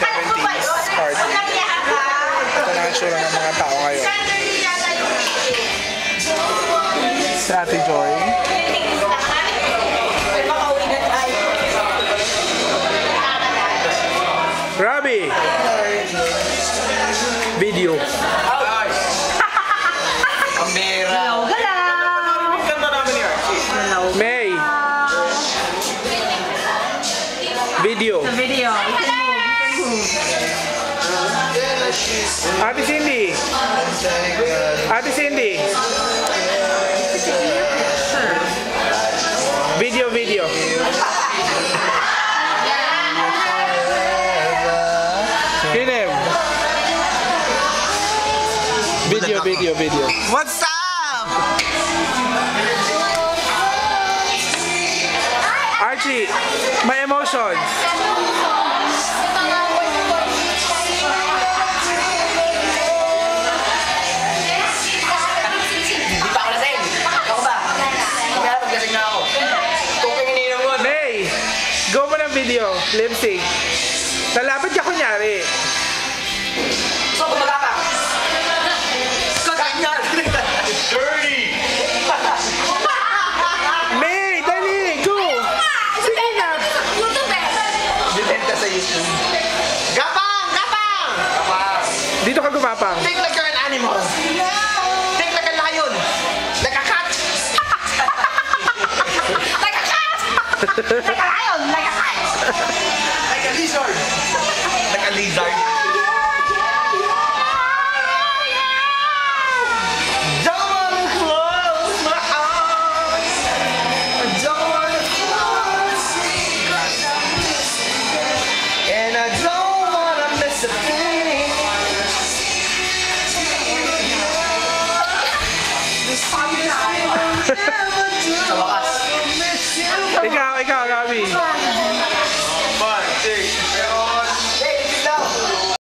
70s party. Ito na ang sura ng mga tao ngayon. Si Ate Joy. Robbie! Video. May. Video. The video. You can move. Ate Cindy. Ate Cindy. Video. Kinem. Video. What's up? Archie, my emotions. Hindi pa ako lasing. Ako ba? Kaya maglasing na ako. Tuping ininom mo. May, go mo ng video. Lip sync. Lalapit ka kunyari. So, bumaga ka. Ganyan. Dirty. May, dali, go. Sige na. Depende sa YouTube. Gapang! Dito ka gumapang. Think like you're an animal. Think like a lion. Like a cat. Like a cat. Like a lion. Like a cat. Like a lizard. Like a lizard. Don't wanna close my eyes. I don't wanna close. And I don't wanna miss a thing. Sa wakas. Ikaw, Gabi. 5, 6, 7,